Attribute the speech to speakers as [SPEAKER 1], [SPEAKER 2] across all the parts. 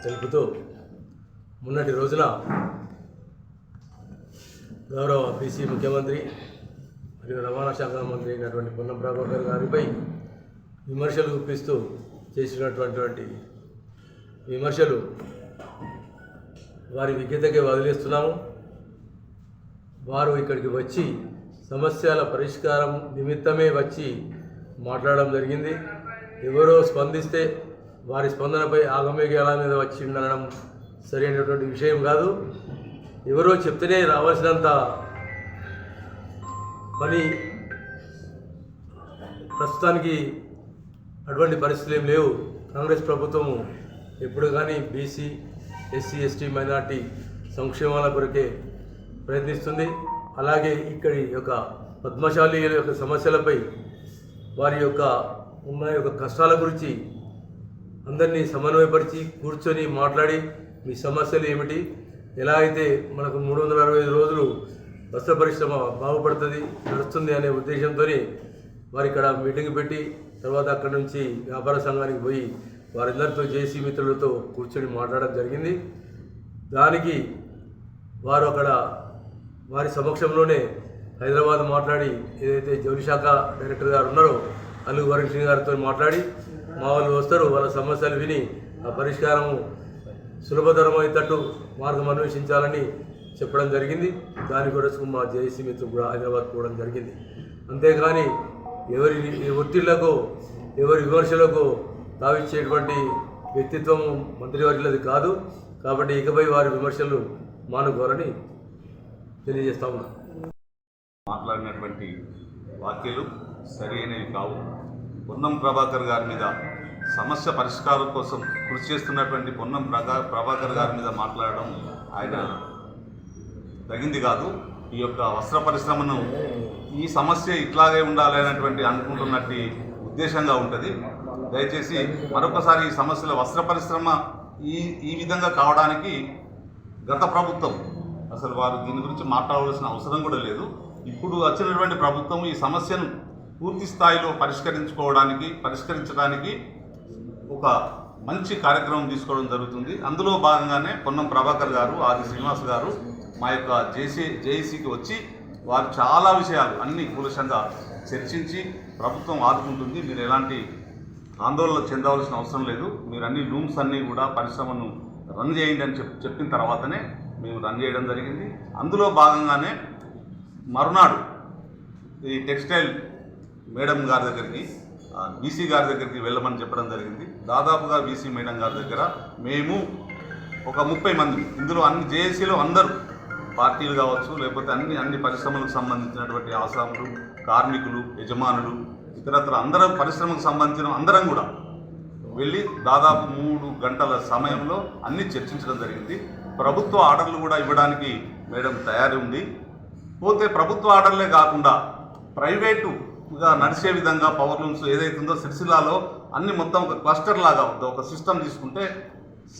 [SPEAKER 1] తెలుపుతూ మొన్నటి రోజున గౌరవ బీసీ ముఖ్యమంత్రి మరియు రవాణా శాఖ మంత్రి అయినటువంటి పొన్నం ప్రభాకర్ గారిపై విమర్శలు గుప్పిస్తూ చేసినటువంటి విమర్శలు వారి విజ్ఞతకే వదిలేస్తున్నాము. వారు ఇక్కడికి వచ్చి సమస్యల పరిష్కారం నిమిత్తమే వచ్చి మాట్లాడడం జరిగింది. ఎవరో స్పందిస్తే వారి స్పందనపై ఆగమేఘాల మీద వచ్చి ఉండడం సరైనటువంటి విషయం కాదు. ఎవరో చెప్తేనే రావాల్సినంత పని ప్రస్తుతానికి అటువంటి పరిస్థితులు ఏం లేవు. కాంగ్రెస్ ప్రభుత్వము ఎప్పుడు కానీ బీసీ, ఎస్సీ, ఎస్టీ, మైనార్టీ సంక్షేమాల కొరకే ప్రయత్నిస్తుంది. అలాగే ఇక్కడి యొక్క పద్మశాలీల యొక్క సమస్యలపై వారి యొక్క ఉన్న కష్టాల గురించి అందరినీ సమన్వయపరిచి కూర్చొని మాట్లాడి మీ సమస్యలు ఏమిటి, ఎలా అయితే మనకు 365 రోజులు వస్త్ర పరిశ్రమ బాగుపడుతుంది నడుస్తుంది అనే ఉద్దేశంతో వారు ఇక్కడ మీటింగ్ పెట్టి తర్వాత అక్కడి నుంచి వ్యాపార సంఘానికి పోయి వారందరితో జేసీ మిత్రులతో కూర్చొని మాట్లాడడం జరిగింది. దానికి వారు అక్కడ వారి సమక్షంలోనే హైదరాబాద్ మాట్లాడి ఏదైతే జౌలి శాఖ డైరెక్టర్ గారు ఉన్నారో అల్లు వరుణ్ సింగ్ గారితో మాట్లాడి మా వాళ్ళు వస్తారు, వాళ్ళ సమస్యలు విని ఆ పరిష్కారము సులభతరమయ్యేటట్టు మార్గం అన్వేషించాలని చెప్పడం జరిగింది. దాని కొరకు మా జేసీ మిత్రులు కూడా హైదరాబాద్ పోవడం జరిగింది. అంతేగాని ఎవరి ఒత్తిళ్లకు ఎవరి విమర్శలకు తావిచ్చేటువంటి వ్యక్తిత్వం మంత్రివర్యులది కాదు. కాబట్టి ఇకపై వారి విమర్శలు మానుకోవాలని తెలియజేస్తా ఉన్నా.
[SPEAKER 2] మాట్లాడినటువంటి వ్యాఖ్యలు సరైనవి కావు. పొన్నం ప్రభాకర్ గారి మీద సమస్య పరిష్కారం కోసం కృషి చేస్తున్నటువంటి పొన్నం ప్రభాకర్ గారి మీద మాట్లాడడం ఆయన తగింది కాదు. ఈ యొక్క వస్త్ర పరిశ్రమను ఈ సమస్య ఇట్లాగే ఉండాలి అనేటువంటి అనుకుంటున్నట్టు ఉద్దేశంగా ఉంటుంది. దయచేసి మరొకసారి ఈ సమస్యల వస్త్ర పరిశ్రమ ఈ విధంగా కావడానికి గత ప్రభుత్వం అసలు వారు దీని గురించి మాట్లాడవలసిన అవసరం కూడా లేదు. ఇప్పుడు వచ్చినటువంటి ప్రభుత్వం ఈ సమస్యను పూర్తి స్థాయిలో పరిష్కరించడానికి ఒక మంచి కార్యక్రమం తీసుకోవడం జరుగుతుంది. అందులో భాగంగానే పొన్నం ప్రభాకర్ గారు, ఆది శ్రీనివాస్ గారు మా యొక్క జేఏసీకి వచ్చి వారు చాలా విషయాలు అన్ని కూలంకషంగా చర్చించి ప్రభుత్వం ఆదుకుంటుంది, మీరు ఎలాంటి ఆందోళన చెందవలసిన అవసరం లేదు, మీరు అన్ని రూమ్స్ అన్నీ కూడా పరిశ్రమను రన్ చేయండి అని చెప్పిన తర్వాతనే మేము రన్ చేయడం జరిగింది. అందులో భాగంగానే మరునాడు ఈ టెక్స్టైల్ మేడం గారి దగ్గరికి బీసీ గారి దగ్గరికి వెళ్ళమని చెప్పడం జరిగింది. దాదాపుగా బీసీ మేడం గారి దగ్గర మేము ఒక 30 మంది, ఇందులో అన్ని జేఏసీలో అందరూ పార్టీలు కావచ్చు, లేకపోతే అన్ని పరిశ్రమలకు సంబంధించినటువంటి ఆసాములు, కార్మికులు, యజమానులు, ఇతరత్ర అందరం పరిశ్రమకు సంబంధించిన అందరం కూడా వెళ్ళి దాదాపు 3 గంటల సమయంలో అన్ని చర్చించడం జరిగింది. ప్రభుత్వ ఆర్డర్లు కూడా ఇవ్వడానికి మేడం తయారీ ఉంది. పోతే ప్రభుత్వ ఆర్డర్లే కాకుండా ప్రైవేటుగా నడిచే విధంగా పవర్ లూమ్స్ ఏదైతుందో సిరిసిల్లాలో అన్ని మొత్తం ఒక క్లస్టర్ లాగా ఒక సిస్టమ్ తీసుకుంటే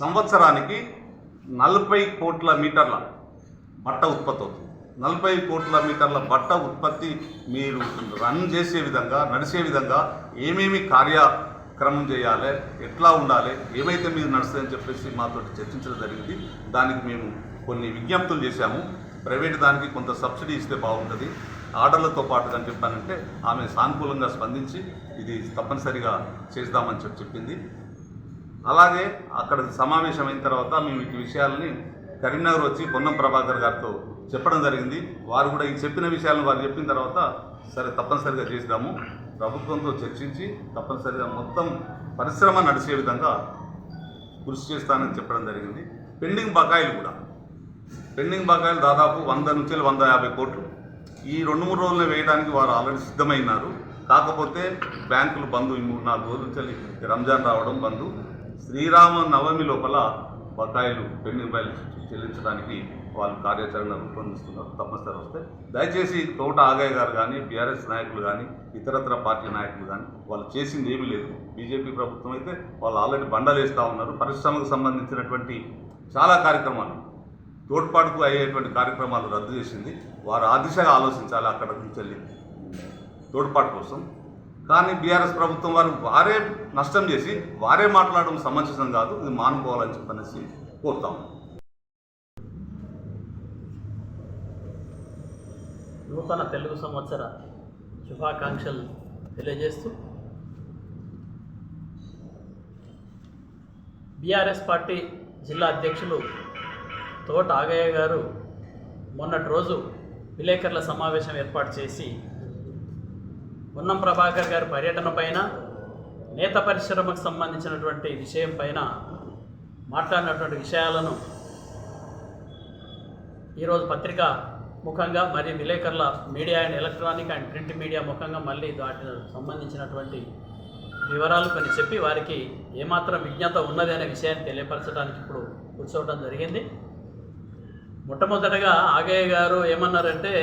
[SPEAKER 2] సంవత్సరానికి 40 కోట్ల మీటర్ల బట్ట ఉత్పత్తి అవుతుంది. 40 కోట్ల మీటర్ల బట్ట ఉత్పత్తి మీరు రన్ చేసే విధంగా నడిచే విధంగా ఏమేమి కార్యక్రమం చేయాలి, ఎట్లా ఉండాలి, ఏవైతే మీరు నడుస్తాయని చెప్పేసి మాతో చర్చించడం జరిగింది. దానికి మేము కొన్ని విజ్ఞప్తులు చేశాము. ప్రైవేట్ దానికి కొంత సబ్సిడీ ఇస్తే బాగుంటుంది ఆర్డర్లతో పాటు అని చెప్పానంటే ఆమె సానుకూలంగా స్పందించి ఇది తప్పనిసరిగా చేద్దామని చెప్పింది. అలాగే అక్కడ సమావేశం అయిన తర్వాత మేము ఈ విషయాలని కరీంనగర్ వచ్చి పొన్నం ప్రభాకర్ గారితో చెప్పడం జరిగింది. వారు కూడా ఈ చెప్పిన విషయాలను వారు చెప్పిన తర్వాత సరే తప్పనిసరిగా చేద్దాము, ప్రభుత్వంతో చర్చించి తప్పనిసరిగా మొత్తం పరిశ్రమ నడిచే విధంగా కృషి చేస్తానని చెప్పడం జరిగింది. పెండింగ్ బకాయిలు దాదాపు 100 నుంచి 150 కోట్లు ఈ 2-3 రోజుల్లో వేయడానికి వారు ఆల్రెడీ సిద్ధమైనారు. కాకపోతే బ్యాంకులు బంద్, ఈ 3-4 రోజుల నుంచి రంజాన్ రావడం బంద్, శ్రీరామ నవమి లోపల బకాయిలు పెండింగ్ బకాయిలు చెల్లించడానికి వాళ్ళు కార్యాచరణ రూపొందిస్తున్నారు. తప్పనిసరి వస్తే దయచేసి తోట ఆగయ్య గారు కానీ, బీఆర్ఎస్ నాయకులు కానీ, ఇతరత్ర పార్టీ నాయకులు కానీ వాళ్ళు చేసింది ఏమీ లేదు. బీజేపీ ప్రభుత్వం అయితే వాళ్ళు ఆల్రెడీ బండలు వేస్తూ ఉన్నారు. పరిశ్రమకు సంబంధించినటువంటి చాలా కార్యక్రమాలు, తోడ్పాటుకు అయ్యేటువంటి కార్యక్రమాలు రద్దు చేసింది. వారు ఆ దిశగా ఆలోచించాలి. అక్కడ నుంచి వెళ్ళి తోడ్పాటు కోసం కానీ బీఆర్ఎస్ ప్రభుత్వం వారే నష్టం చేసి వారే మాట్లాడడం సమంజసం కాదు, ఇది మానుకోవాలని చెప్పనేసి కోరుతాము.
[SPEAKER 3] నూతన తెలుగు సంవత్సర శుభాకాంక్షలు తెలియజేస్తూ బీఆర్ఎస్ పార్టీ జిల్లా అధ్యక్షులు తోట ఆగయ్య గారు మొన్నటి రోజు విలేకరుల సమావేశం ఏర్పాటు చేసి పొన్నం ప్రభాకర్ గారి పర్యటన పైన, నేత పరిశ్రమకు సంబంధించినటువంటి విషయం పైన మాట్లాడినటువంటి విషయాలను ఈరోజు పత్రిక ముఖంగా మరియు విలేకరుల media and electronic and print media ముఖంగా మళ్ళీ వాటికి సంబంధించినటువంటి వివరాలు కొన్ని చెప్పి వారికి ఏమాత్రం విజ్ఞత ఉన్నది అనే విషయాన్ని తెలియపరచడానికి ఇప్పుడు కూర్చోవడం జరిగింది. మొట్టమొదటగా ఆగయ్య గారు ఏమన్నారంటే,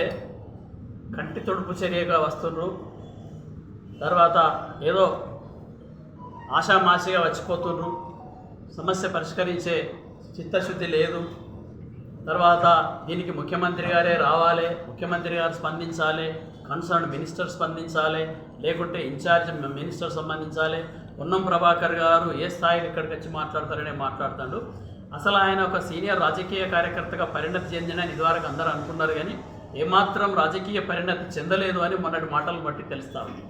[SPEAKER 3] కంటి తుడుపు చర్యగా వస్తున్నారు, తర్వాత ఏదో ఆషామాషిగా వచ్చిపోతున్నారు, సమస్య పరిష్కరించే చిత్తశుద్ధి లేదు, తర్వాత దీనికి ముఖ్యమంత్రి గారే రావాలి, ముఖ్యమంత్రి గారు స్పందించాలి, కన్సర్న్ మినిస్టర్ స్పందించాలి, లేకుంటే ఇన్ఛార్జ్ మినిస్టర్ స్పందించాలి, పొన్నం ప్రభాకర్ గారు ఏ స్థాయిలో ఇక్కడికి వచ్చి మాట్లాడతారనే మాట్లాడుతాడు. అసలు ఆయన ఒక సీనియర్ రాజకీయ కార్యకర్తగా పరిణతి చెందిన ఇదివరకు అందరూ అనుకున్నారు, కానీ ఏమాత్రం రాజకీయ పరిణతి చెందలేదు అని మొన్నటి మాటలు బట్టి తెలుస్తా ఉంది.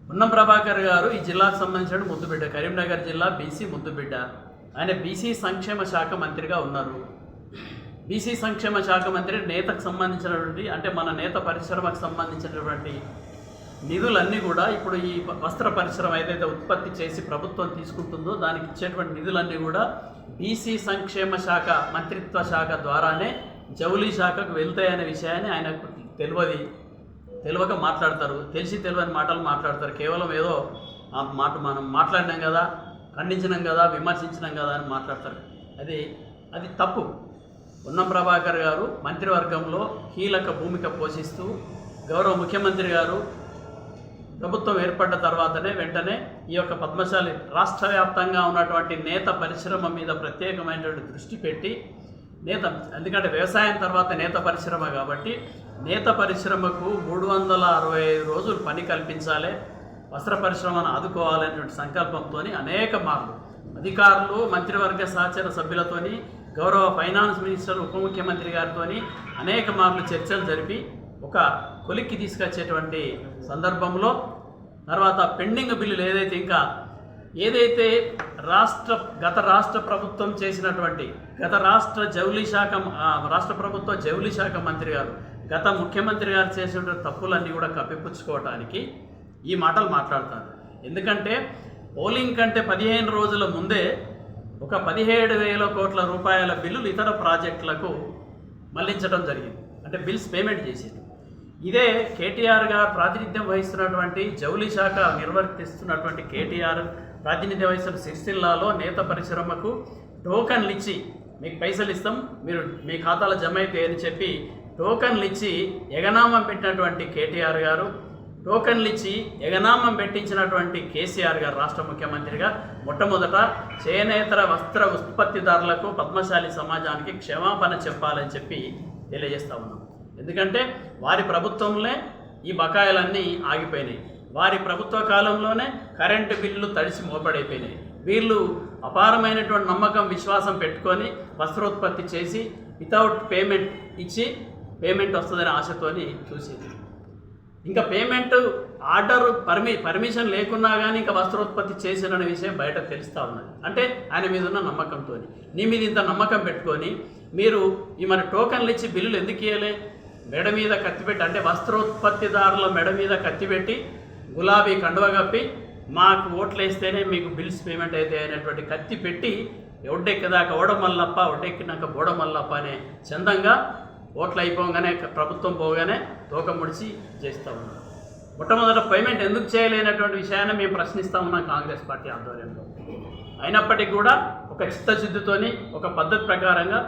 [SPEAKER 3] పొన్నం ప్రభాకర్ గారు ఈ జిల్లాకు సంబంధించిన ముద్దుబిడ్డ, కరీంనగర్ జిల్లా బీసీ ముద్దుబిడ్డ. ఆయన బీసీ సంక్షేమ శాఖ మంత్రిగా ఉన్నారు. బీసీ సంక్షేమ శాఖ మంత్రి నేతకు సంబంధించినటువంటి, అంటే మన నేత పరిశ్రమకు సంబంధించినటువంటి నిధులన్నీ కూడా ఇప్పుడు ఈ వస్త్ర పరిశ్రమ ఏదైతే ఉత్పత్తి చేసి ప్రభుత్వం తీసుకుంటుందో దానికి ఇచ్చేటువంటి నిధులన్నీ కూడా బీసీ సంక్షేమ శాఖ మంత్రిత్వ శాఖ ద్వారానే జౌళి శాఖకు వెళ్తాయనే విషయాన్ని ఆయనకు తెలియక మాట్లాడతారు. తెలియని మాటలు మాట్లాడతారు. కేవలం ఏదో ఆ మాట మనం మాట్లాడినాం కదా, ఖండించినాం కదా, విమర్శించినాం కదా అని మాట్లాడతారు. అది తప్పు. పొన్నం ప్రభాకర్ గారు మంత్రివర్గంలో కీలక భూమిక పోషిస్తూ, గౌరవ ముఖ్యమంత్రి గారు ప్రభుత్వం ఏర్పడ్డ తర్వాతనే వెంటనే ఈ యొక్క పద్మశాలి రాష్ట్ర వ్యాప్తంగా ఉన్నటువంటి నేత పరిశ్రమ మీద ప్రత్యేకమైనటువంటి దృష్టి పెట్టి, ఎందుకంటే వ్యవసాయం తర్వాత నేత పరిశ్రమ కాబట్టి నేత పరిశ్రమకు 365 రోజులు పని కల్పించాలి, వస్త్ర పరిశ్రమను ఆదుకోవాలనేటువంటి సంకల్పంతో అనేక మార్లు అధికారులు, మంత్రివర్గ సహచర సభ్యులతోని, గౌరవ ఫైనాన్స్ మినిస్టర్, ఉప ముఖ్యమంత్రి గారితో అనేక మార్లు చర్చలు జరిపి ఒక కొలిక్కి తీసుకొచ్చేటువంటి సందర్భంలో తర్వాత పెండింగ్ బిల్లులు ఏదైతే గత రాష్ట్ర ప్రభుత్వం చేసినటువంటి, గత రాష్ట్ర ప్రభుత్వ జౌళి శాఖ మంత్రి గారు, గత ముఖ్యమంత్రి గారు చేసినటువంటి తప్పులన్నీ కూడా కప్పిపుచ్చుకోవడానికి ఈ మాటలు మాట్లాడతారు. ఎందుకంటే పోలింగ్ కంటే 15 రోజుల ముందే ఒక 17,000 కోట్ల రూపాయల బిల్లులు ఇతర ప్రాజెక్టులకు మళ్లించడం జరిగింది. అంటే బిల్స్ పేమెంట్ చేసేది. ఇదే కేటీఆర్ గారు ప్రాతినిధ్యం వహిస్తున్నటువంటి జౌళి శాఖ నిర్వర్తిస్తున్నటువంటి కేటీఆర్ ప్రాతినిధ్యం వహిస్తున్న సిరిసిల్లాలో నేత పరిశ్రమకు టోకన్లు ఇచ్చి, మీకు పైసలు ఇస్తాం, మీరు మీ ఖాతాలో జమ అయితే అని చెప్పి టోకన్లు ఇచ్చి ఎగనామం పెట్టినటువంటి కేటీఆర్ గారు, టోకన్లు ఇచ్చి ఎగనామం పెట్టించినటువంటి కేసీఆర్ గారు రాష్ట్ర ముఖ్యమంత్రిగా మొట్టమొదట చేనేతర వస్త్ర ఉత్పత్తిదారులకు, పద్మశాలి సమాజానికి క్షమాపణ చెప్పాలని చెప్పి తెలియజేస్తా ఉన్నాం. ఎందుకంటే వారి ప్రభుత్వంలో ఈ బకాయిలన్నీ ఆగిపోయినాయి. వారి ప్రభుత్వ కాలంలోనే కరెంటు బిల్లులు తడిసి మోపడైపోయినాయి. వీళ్ళు అపారమైనటువంటి నమ్మకం, విశ్వాసం పెట్టుకొని వస్త్రోత్పత్తి చేసి వితౌట్ పేమెంట్ ఇచ్చి పేమెంట్ వస్తుందని ఆశతోని చూసేది. ఇంకా పేమెంట్ ఆర్డర్ పర్మిషన్ లేకున్నా కానీ ఇంకా వస్త్రోత్పత్తి చేసిరనే విషయం బయట తెలుస్తూ ఉన్నది. అంటే ఆయన మీద ఉన్న నమ్మకంతో, నీ మీద ఇంత నమ్మకం పెట్టుకొని మీరు ఈ మన టోకన్లు ఇచ్చి బిల్లులు ఎందుకు ఇవ్వలే? మెడ మీద కత్తిపెట్టి, అంటే వస్త్రోత్పత్తిదారుల మెడ మీద కత్తిపెట్టి గులాబీ కండువ కప్పి మాకు ఓట్లు వేస్తేనే మీకు బిల్స్ పేమెంట్ అయితే అనేటువంటి కత్తి పెట్టి ఒడ్డెక్కేదాకా ఓడమల్లప్ప, ఒడ్డెక్కినాక బోడమల్లప్ప అనే చందంగా ఓట్లు అయిపోగానే ప్రభుత్వం పోగానే తోక ముడిచి చేస్తూ ఉన్నారు. మొట్టమొదట పేమెంట్ ఎందుకు చేయలేనటువంటి విషయాన్ని మేము ప్రశ్నిస్తూ ఉన్నాం కాంగ్రెస్ పార్టీ ఆధ్వర్యంలో. అయినప్పటికీ కూడా ఒక చిత్తశుద్ధితోని, ఒక పద్ధతి ప్రకారంగా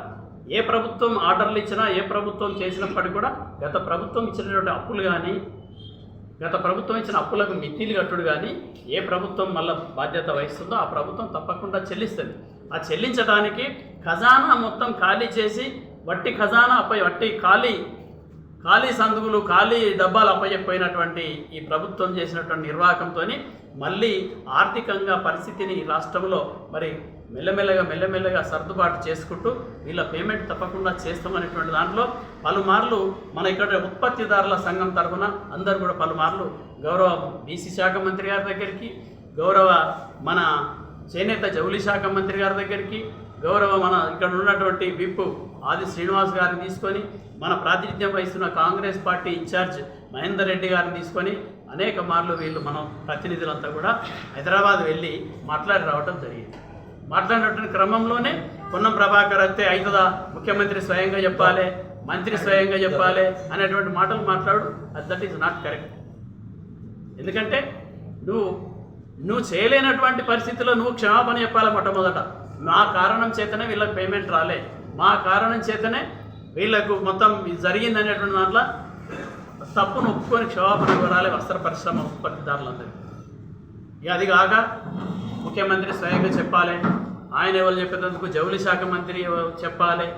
[SPEAKER 3] ఏ ప్రభుత్వం ఆర్డర్లు ఇచ్చినా, ఏ ప్రభుత్వం చేసినప్పటికీ కూడా గత ప్రభుత్వం ఇచ్చినటువంటి అప్పులు కానీ, గత ప్రభుత్వం ఇచ్చిన అప్పులకు మిత్తిలు కట్టుడు కానీ ఏ ప్రభుత్వం మళ్ళీ బాధ్యత వహిస్తుందో ఆ ప్రభుత్వం తప్పకుండా చెల్లిస్తుంది. ఆ చెల్లించడానికి ఖజానా మొత్తం ఖాళీ చేసి, వట్టి ఖజానా వట్టి ఖాళీ ఖాళీ సందుకులు ఖాళీ డబ్బాలు అప్పచెప్పిపోయినటువంటి ఈ ప్రభుత్వం చేసినటువంటి నిర్వాహకంతో మళ్ళీ ఆర్థికంగా పరిస్థితిని ఈ రాష్ట్రంలో మరి మెల్లమెల్లగా సర్దుబాటు చేసుకుంటూ వీళ్ళ పేమెంట్ తప్పకుండా చేస్తామనేటువంటి దాంట్లో పలుమార్లు మన ఇక్కడ ఉత్పత్తిదారుల సంఘం తరఫున అందరూ కూడా పలుమార్లు గౌరవ బీసీ శాఖ మంత్రి గారి దగ్గరికి, గౌరవ మన చేనేత జౌళి శాఖ మంత్రి గారి దగ్గరికి, గౌరవ మన ఇక్కడ ఉన్నటువంటి విప్ ఆది శ్రీనివాస్ గారిని తీసుకొని, మన ప్రాతినిధ్యం వహిస్తున్న కాంగ్రెస్ పార్టీ ఇన్ఛార్జ్ మహేందర్ రెడ్డి గారిని తీసుకొని అనేక మార్లు వీళ్ళు మనం ప్రతినిధులంతా కూడా హైదరాబాద్ వెళ్ళి మాట్లాడి రావడం జరిగింది. మాట్లాడినటువంటి క్రమంలోనే పొన్నం ప్రభాకర్ అయితే అవుతుందా, ముఖ్యమంత్రి స్వయంగా చెప్పాలి, మంత్రి స్వయంగా చెప్పాలి అనేటువంటి మాటలు మాట్లాడు. That is not correct. ఎందుకంటే నువ్వు చేయలేనటువంటి పరిస్థితుల్లో నువ్వు క్షమాపణ చెప్పాలి. మొట్టమొదట మా కారణం చేతనే వీళ్ళకి పేమెంట్ రాలే, మా కారణం చేతనే వీళ్ళకు మొత్తం జరిగింది అనేటువంటి దాంట్లో తప్పును ఒప్పుకొని క్షమాపణ కోరాలి వస్త్ర పరిశ్రమ ఉత్పత్తిదారులందరికీ. ఇక అది కాక ముఖ్యమంత్రి స్వయంగా చెప్పాలి, ఆయన ఎవరు చెప్పేందుకు జౌళి శాఖ మంత్రి చెప్పాలి,